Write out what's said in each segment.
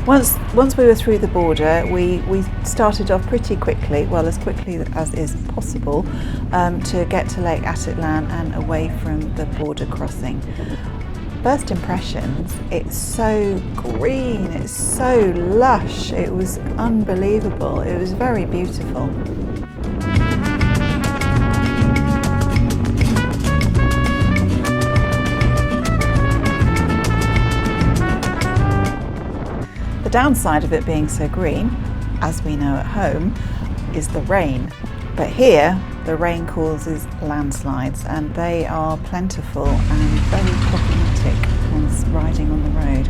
Once we were through the border, we started off pretty quickly, well, as quickly as is possible, to get to Lake Atitlan and away from the border crossing. First impressions, it's so green, it's so lush, it was unbelievable, it was very beautiful. The downside of it being so green, as we know at home, is the rain. But here, the rain causes landslides, and they are plentiful and very problematic when riding on the road.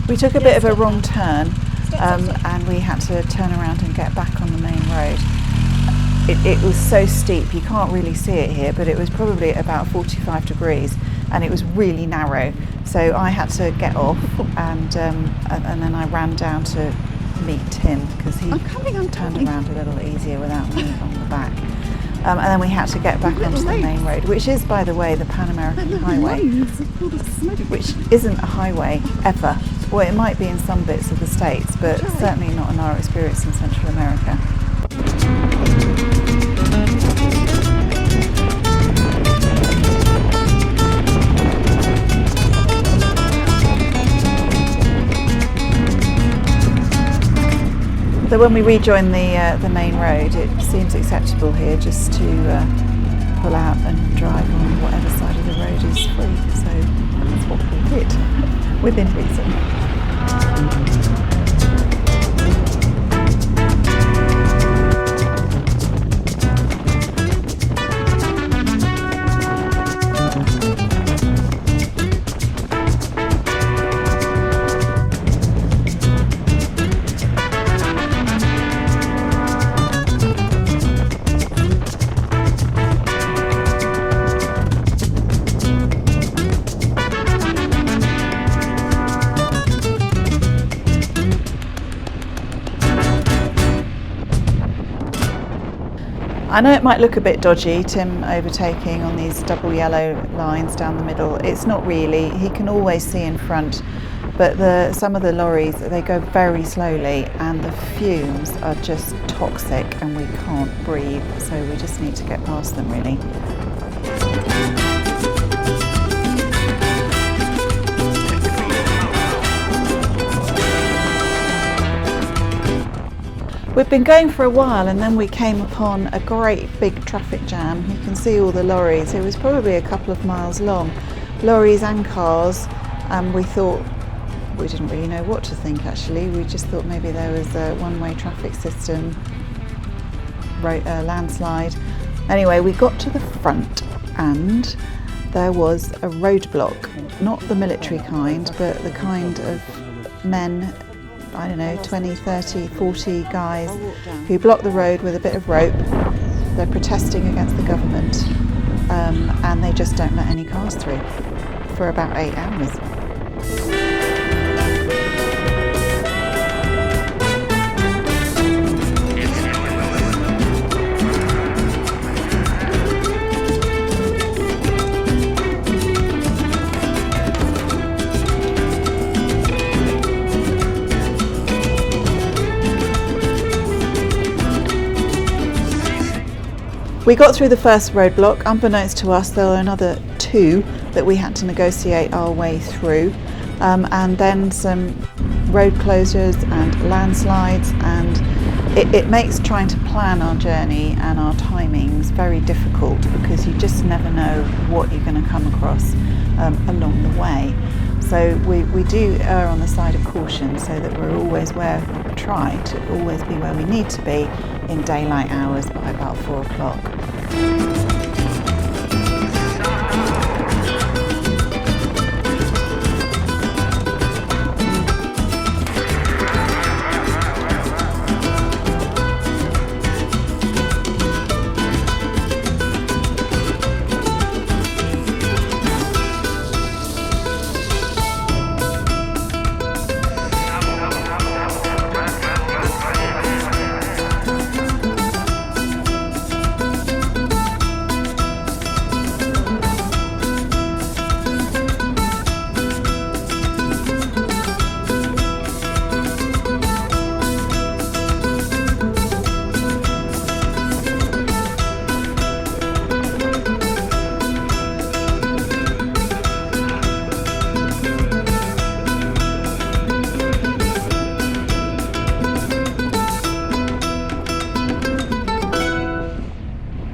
We took a bit of a wrong turn and we had to turn around and get back on the main road. It was so steep, you can't really see it here, but it was probably about 45 degrees and it was really narrow. So I had to get off and then I ran down to meet Tim because he turned around a little easier without me on the back. And then we had to get back onto the main road, which is, by the way, the Pan American Highway, which isn't a highway ever. Well, it might be in some bits of the States, but certainly not in our experience in Central America. So when we rejoin the main road, it seems acceptable here just to pull out and drive on whatever side of the road is free. So that's what we did, within reason. I know it might look a bit dodgy, Tim overtaking on these double yellow lines down the middle. It's not really. He can always see in front, but some of the lorries, they go very slowly and the fumes are just toxic and we can't breathe, so we just need to get past them really. We've been going for a while and then we came upon a great big traffic jam. You can see all the lorries. It was probably a couple of miles long, lorries and cars, and we thought, we didn't really know what to think actually. We just thought maybe there was a one-way traffic system, landslide. Anyway, we got to the front and there was a roadblock, not the military kind, but the kind of men, I don't know, 20, 30, 40 guys who block the road with a bit of rope. They're protesting against the government and they just don't let any cars through for about 8 hours. We got through the first roadblock. Unbeknownst to us, there were another 2 that we had to negotiate our way through, and then some road closures and landslides, and it makes trying to plan our journey and our timings very difficult because you just never know what you're going to come across along the way. So we do err on the side of caution so that we're always try to always be where we need to be in daylight hours by about 4 o'clock.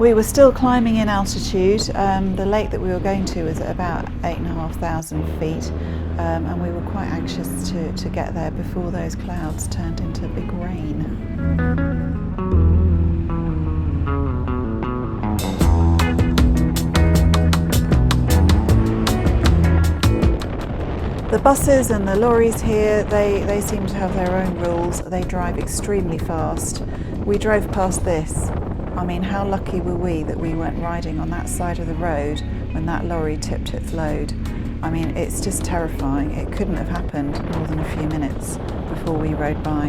We were still climbing in altitude. The lake that we were going to was at about 8,500 feet, and we were quite anxious to get there before those clouds turned into big rain. The buses and the lorries here, they seem to have their own rules. They drive extremely fast. We drove past this. I mean, how lucky were we that we weren't riding on that side of the road when that lorry tipped its load. I mean, it's just terrifying. It couldn't have happened more than a few minutes before we rode by.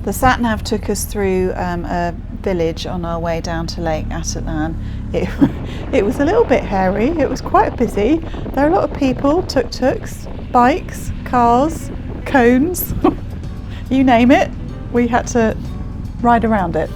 The sat-nav took us through a village on our way down to Lake Atitlan. It was a little bit hairy, it was quite busy. There are a lot of people, tuk-tuks, bikes, cars, cones, you name it. We had to ride around it.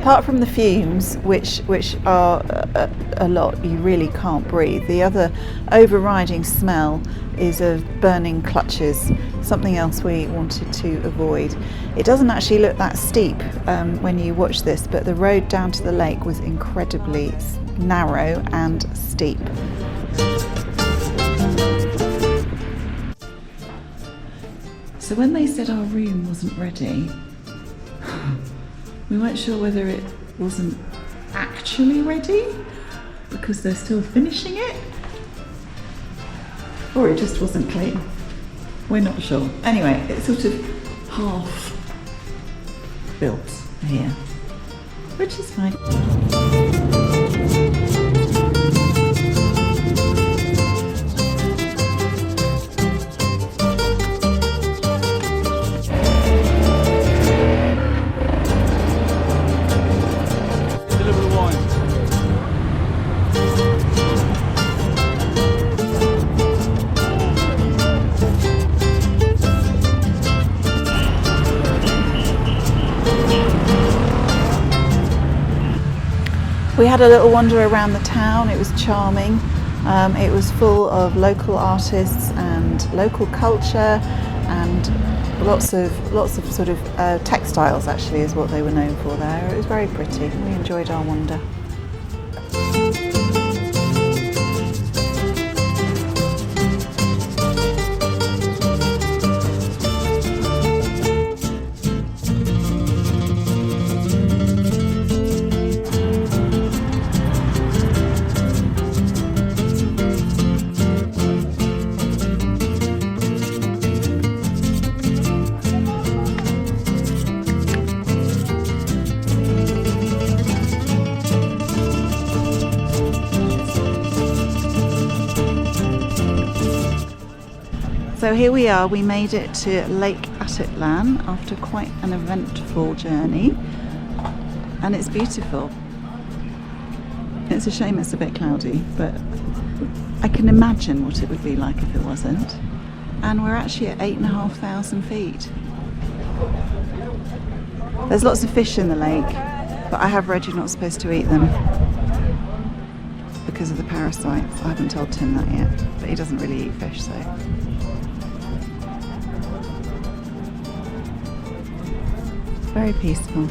Apart from the fumes, which are a lot, you really can't breathe. The other overriding smell is of burning clutches, something else we wanted to avoid. It doesn't actually look that steep when you watch this, but the road down to the lake was incredibly narrow and steep. So when they said our room wasn't ready, we weren't sure whether it wasn't actually ready because they're still finishing it, or it just wasn't clean. We're not sure. Anyway, it's sort of half built here, which is fine. We had a little wander around the town. It was charming. It was full of local artists and local culture, and lots of sort of textiles actually is what they were known for there. It was very pretty. We enjoyed our wander. So here we are, we made it to Lake Atitlan after quite an eventful journey, and it's beautiful. It's a shame it's a bit cloudy, but I can imagine what it would be like if it wasn't. And we're actually at 8,500 feet. There's lots of fish in the lake, but I have read you're not supposed to eat them because of the parasites. I haven't told Tim that yet, but he doesn't really eat fish, so. Very peaceful.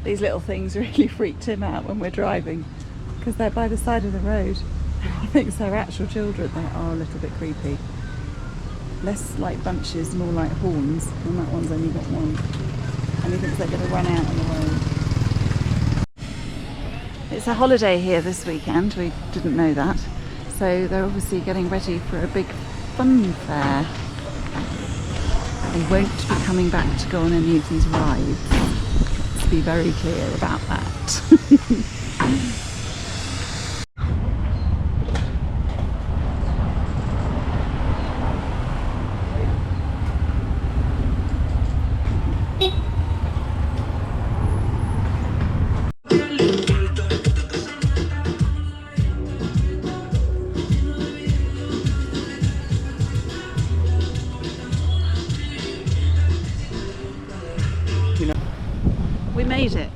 These little things really freaked him out when we're driving because they're by the side of the road. He thinks they're actual children. They are a little bit creepy. Less like bunches, more like horns, and that one's only got one. And he thinks they're going to run out on the road. It's a holiday here this weekend, we didn't know that. So they're obviously getting ready for a big fun fair. They won't be coming back to go on any of these rides. Let's be very clear about that.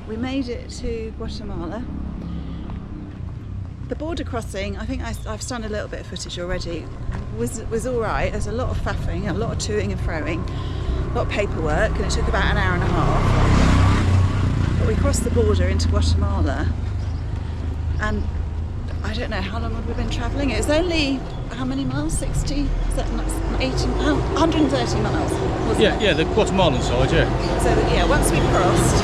We made it to Guatemala. The border crossing, I think I've done a little bit of footage already, was all right. There's a lot of faffing, a lot of toing and froing, a lot of paperwork, and it took about an hour and a half. But we crossed the border into Guatemala, and I don't know how long have we been travelling. It was only, how many miles? 60? Is that 80? 130 miles, wasn't it? Yeah, the Guatemalan side, yeah. So yeah, once we crossed,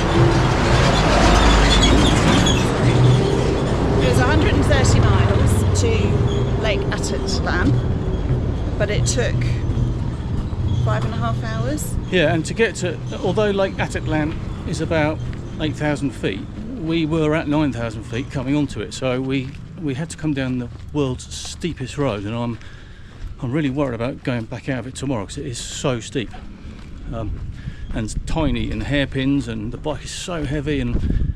it was 130 miles to Lake Atitlan, but it took 5.5 hours. Yeah, and to get to, although Lake Atitlan is about 8,000 feet, we were at 9,000 feet coming onto it, so we had to come down the world's steepest road, and I'm really worried about going back out of it tomorrow because it is so steep. and tiny and hairpins, and the bike is so heavy. And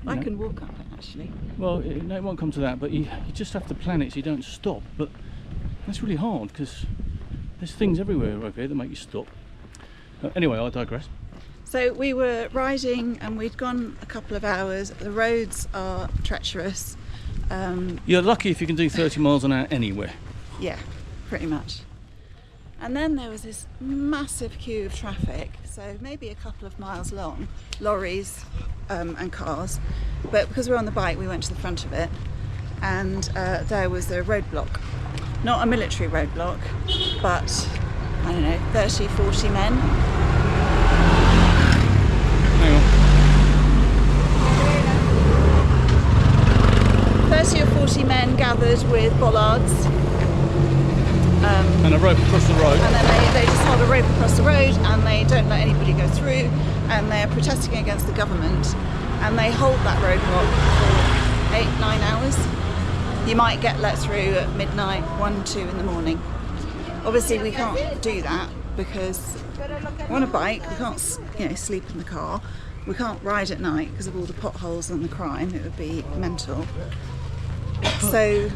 I can walk up it actually. well, no, it won't come to that, but you just have to plan it so you don't stop. But that's really hard because there's things everywhere over here that make you stop. Anyway, I digress. So we were riding and we'd gone a couple of hours. The roads are treacherous. You're lucky if you can do 30 miles an hour anywhere. Yeah, pretty much. And then there was this massive queue of traffic, so maybe a couple of miles long, lorries and cars. But because we're on the bike, we went to the front of it, and there was a roadblock. Not a military roadblock, but, I don't know, 30, 40 men. Hang on. 30 or 40 men gathered with bollards. And a rope across the road. And then they just hold a rope across the road and they don't let anybody go through, and they're protesting against the government, and they hold that roadblock for 8-9 hours. You might get let through at midnight, 1-2 in the morning. Obviously we can't do that because we're on a bike, we can't sleep in the car, we can't ride at night because of all the potholes and the crime, it would be mental. So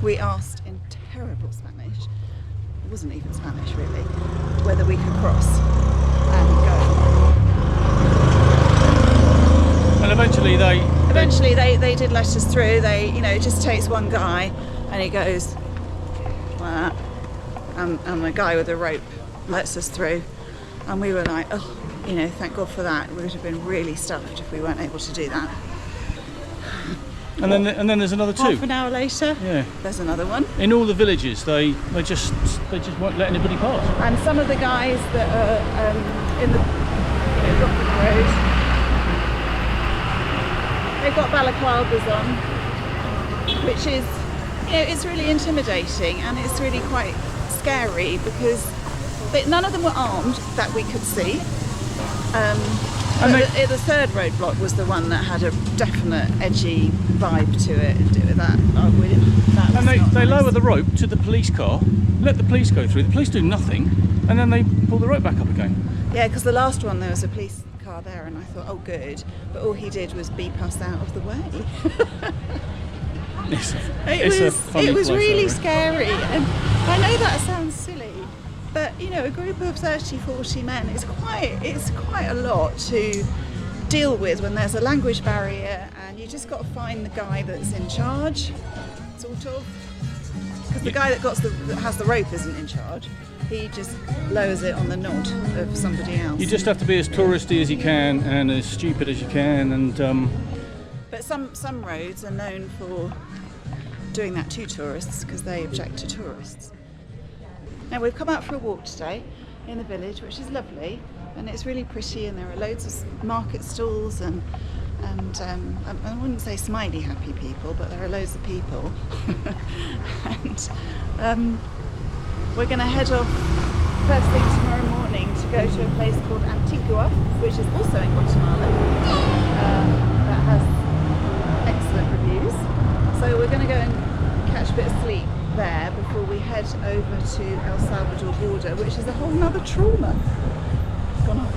we asked in terrible Spanish, it wasn't even Spanish really, whether we could cross and go. And eventually they did let us through. It just takes one guy and he goes like that, and the guy with the rope lets us through, and we were like, oh, thank God for that. We would have been really stuffed if we weren't able to do that. And then there's another two. Half an hour later, Yeah. there's another one. In all the villages, they just won't let anybody pass. And some of the guys that are in the blocking the road, they've got balaclavas on, which is, it's really intimidating and it's really quite scary because none of them were armed that we could see. But the third roadblock was the one that had a definite edgy vibe to it. And they lower the rope to the police car, let the police go through. The police do nothing, and then they pull the rope back up again. Yeah, because the last one there was a police car there, and I thought, oh good, but all he did was beep us out of the way. It was really scary, and I know that sounds silly. But a group of 30, 40 men is quite a lot to deal with when there's a language barrier, and you just got to find the guy that's in charge, sort of. Because the guy that has the rope isn't in charge. He just lowers it on the nod of somebody else. You just have to be as touristy as you can and as stupid as you can, and. But some roads are known for doing that to tourists because they object to tourists. Now we've come out for a walk today in the village, which is lovely, and it's really pretty, and there are loads of market stalls and I wouldn't say smiley happy people, but there are loads of people. And we're going to head off first thing tomorrow morning to go to a place called Antigua, which is also in Guatemala, that has excellent reviews. So we're going to go and catch a bit of sleep there before we head over to El Salvador border, which is a whole nother trauma. It's gone off.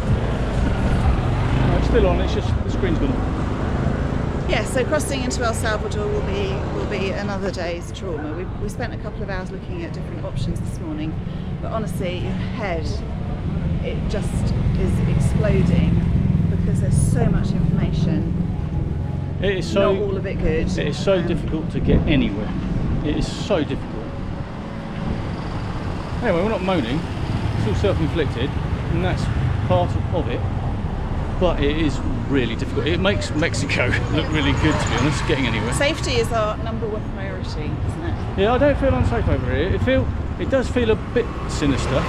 No, it's still on, it's just the screen's gone off. Yeah, so crossing into El Salvador will be another day's trauma. We spent a couple of hours looking at different options this morning, but honestly your head, it just is exploding because there's so much information. It is so, not all of it good. It is so difficult to get anywhere. It is so difficult. Anyway, we're not moaning, it's all self-inflicted, and that's part of it, but it is really difficult. It makes Mexico look really good, to be honest, getting anywhere. Safety is our number one priority, isn't it? Yeah, I don't feel unsafe over here. It does feel a bit sinister,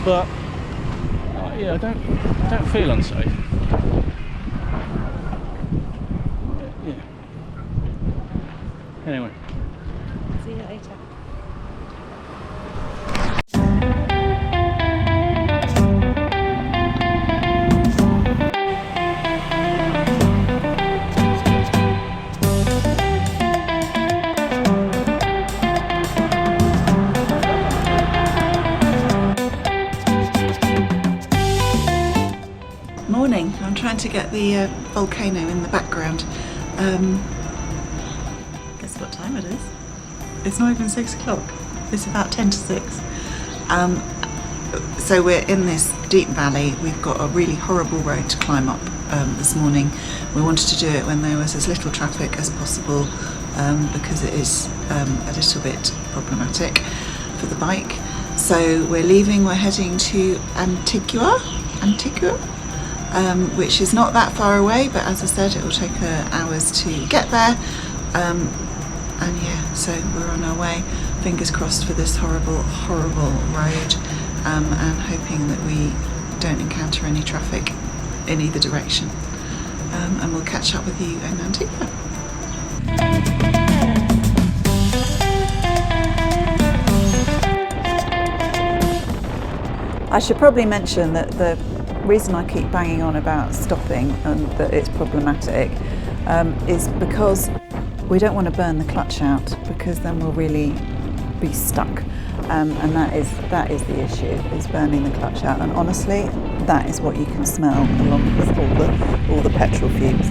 but yeah, I don't feel unsafe. Yeah. Anyway. See you later. Morning. I'm trying to get the volcano in the background. Guess what time it is? It's not even 6 o'clock. It's about 10 to 6. So we're in this deep valley. We've got a really horrible road to climb up this morning. We wanted to do it when there was as little traffic as possible because it is a little bit problematic for the bike. So we're leaving, we're heading to Antigua, which is not that far away, but as I said, it will take hours to get there. And yeah, so we're on our way. Fingers crossed for this horrible road, and hoping that we don't encounter any traffic in either direction. And we'll catch up with you in Antigua. I should probably mention that the reason I keep banging on about stopping and that it's problematic is because we don't want to burn the clutch out, because then we'll really be stuck, and that is the issue, is burning the clutch out. And honestly, that is what you can smell along with all the petrol fumes.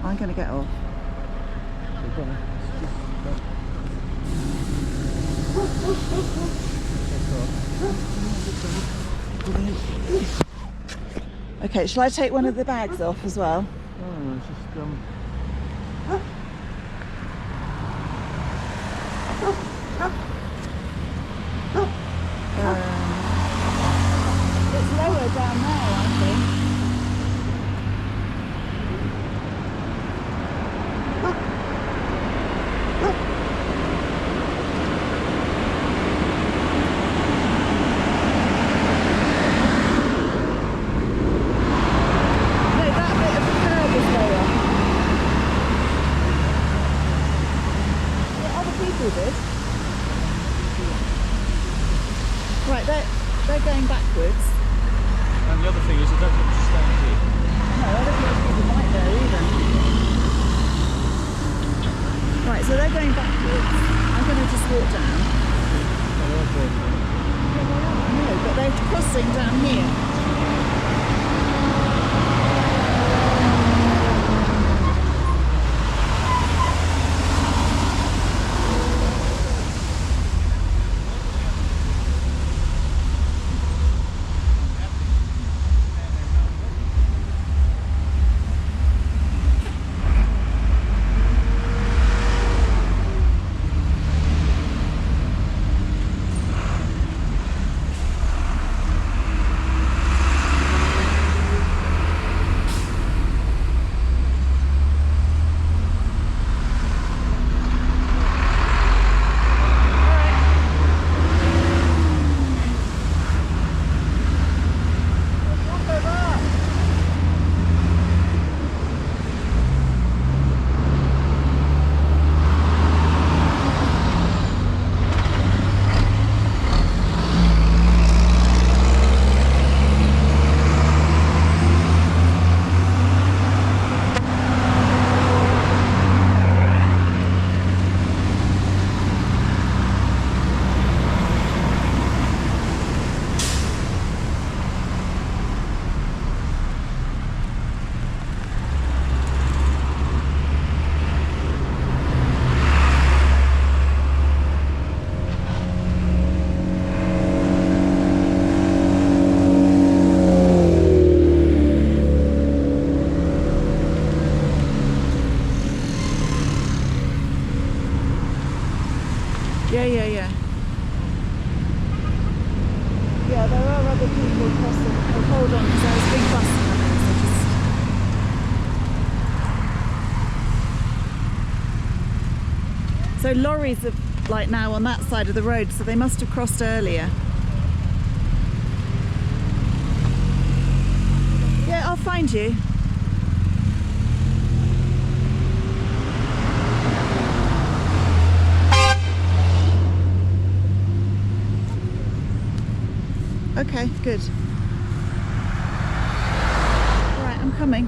I'm going to get off. Okay, shall I take one of the bags off as well? No, it's just it's lower down there, I think. No, that bit of the curb is lower. So lorries are like now on that side of the road, so they must have crossed earlier. Yeah, I'll find you. Okay, good. All right, I'm coming.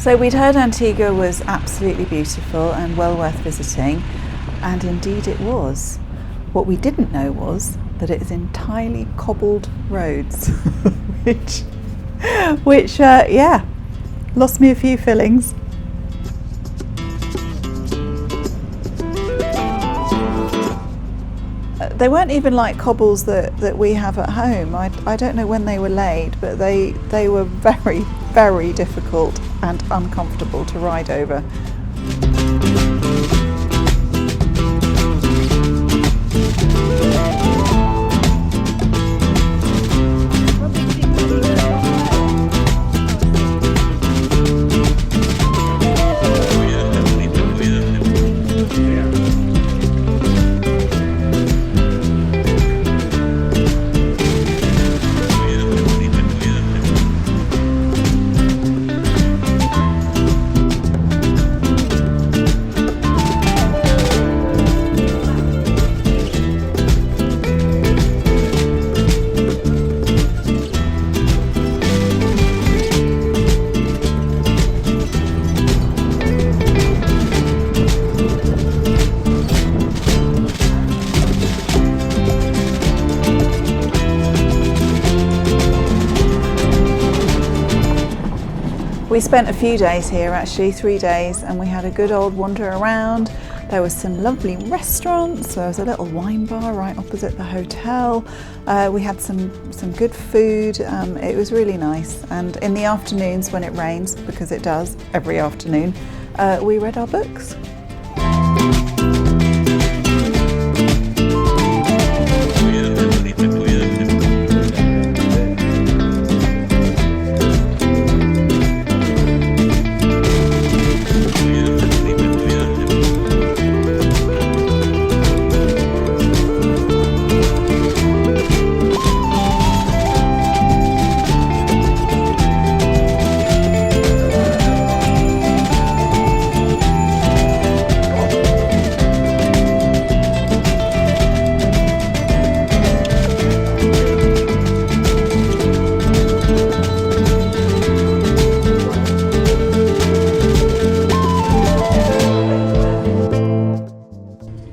So we'd heard Antigua was absolutely beautiful and well worth visiting, and indeed it was. What we didn't know was that it is entirely cobbled roads, which lost me a few fillings. They weren't even like cobbles that we have at home. I don't know when they were laid, but they were very, very difficult and uncomfortable to ride over. We spent a few days here actually, 3 days, and we had a good old wander around. There was some lovely restaurants. There was a little wine bar right opposite the hotel. We had some good food. It was really nice. And in the afternoons when it rains, because it does every afternoon, we read our books.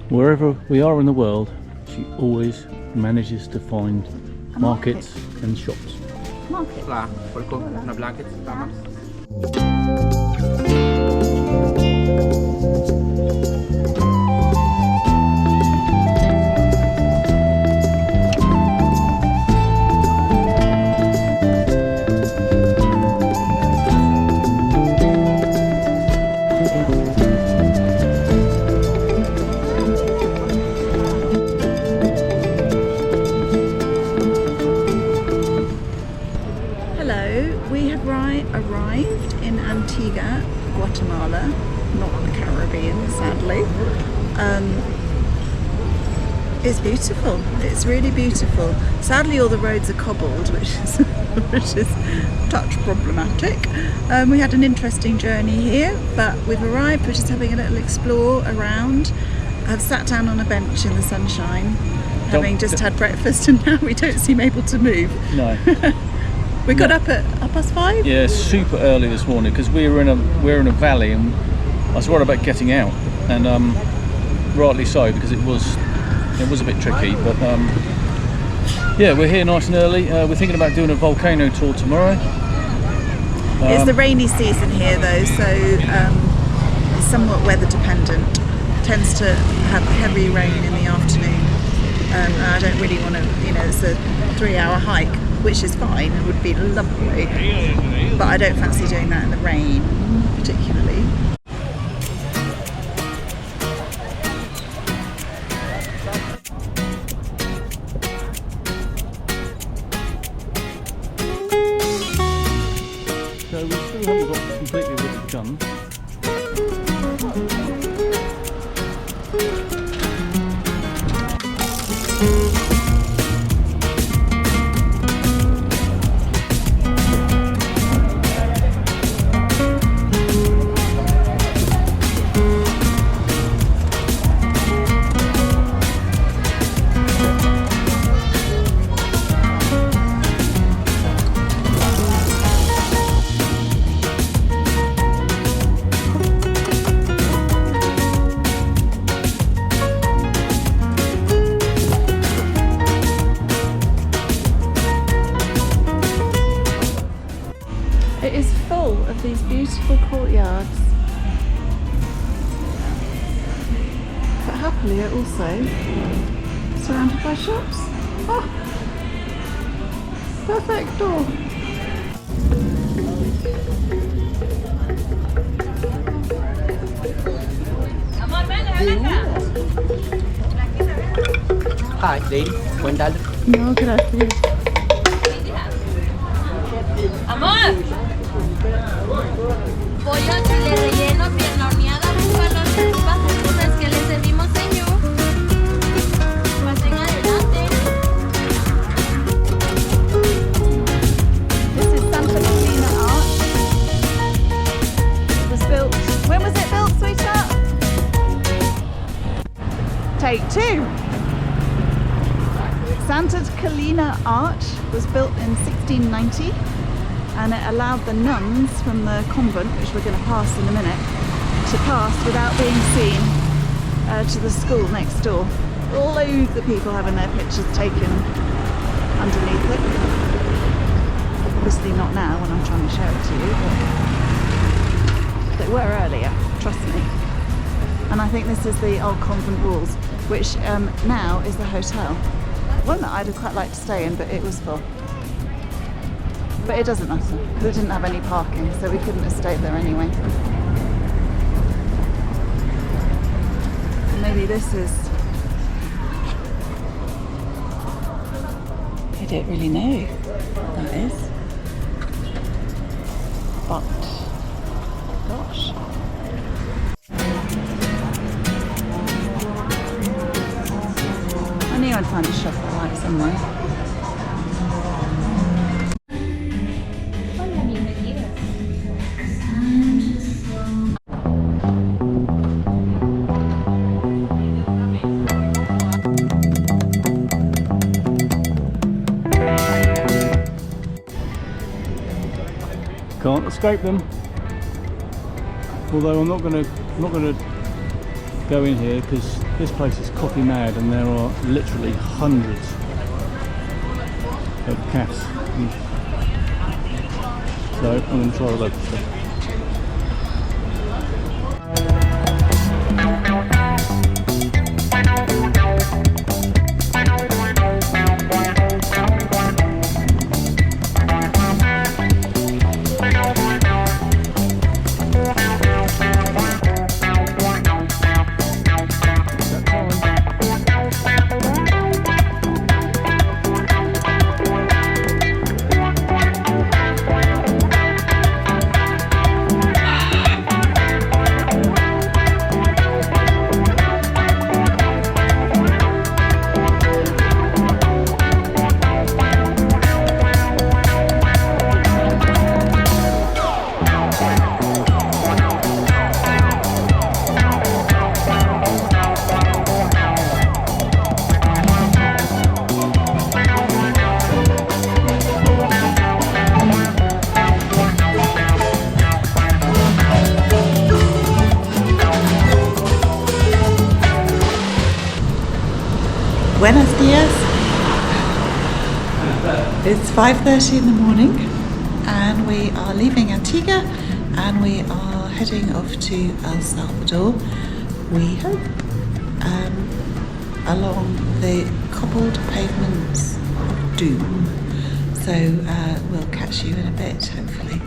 Wherever we are in the world, she always manages to find markets and shops. Market. We have arrived in Antigua, Guatemala, not the Caribbean, sadly. It's beautiful. It's really beautiful. Sadly, all the roads are cobbled, which is a touch problematic. We had an interesting journey here, but we've arrived. We're just having a little explore around. I've sat down on a bench in the sunshine, having just had breakfast, and now we don't seem able to move. No. We got up at 5:30. Yeah, super early this morning because we're in a valley, and I was worried about getting out, and rightly so, because it was a bit tricky. But yeah, we're here nice and early. We're thinking about doing a volcano tour tomorrow. It's the rainy season here though, so it's somewhat weather dependent. Tends to have heavy rain in the afternoon. And I don't really want to, it's a 3-hour hike, which is fine, it would be lovely, but I don't fancy doing that in the rain particularly. So we still haven't got completely rid of the gun. It is full of these beautiful courtyards, but happily are also surrounded by shops. Oh, perfecto! Hi, lady. $1. No, gracias. Amor, pollo chile relleno, pierna horneada, búfalo, papas fritas que le servimos, señor. Pasen adelante. This is Santa Catalina Arch. It was built. When was it built, sweetheart? Take 2. Santa Catalina Arch was built in 1690, and it allowed the nuns from the convent, which we're going to pass in a minute, to pass without being seen to the school next door. Loads of people having their pictures taken underneath it. Obviously not now when I'm trying to show it to you, but it were earlier, trust me. And I think this is the old convent walls, which now is the hotel. One that I'd have quite liked to stay in, but it was full. But it doesn't matter, because it didn't have any parking, so we couldn't have stayed there anyway. Maybe this is... I don't really know what that is. But, gosh. I knew I'd find a shop I like somewhere. Can't escape them. Although I'm not gonna go in here because this place is coffee mad and there are literally hundreds of cats. So I'm going to try the local stuff. Buenos dias. It's 5:30 in the morning and we are leaving Antigua and we are heading off to El Salvador, we hope, along the cobbled pavements of doom. So we'll catch you in a bit, hopefully.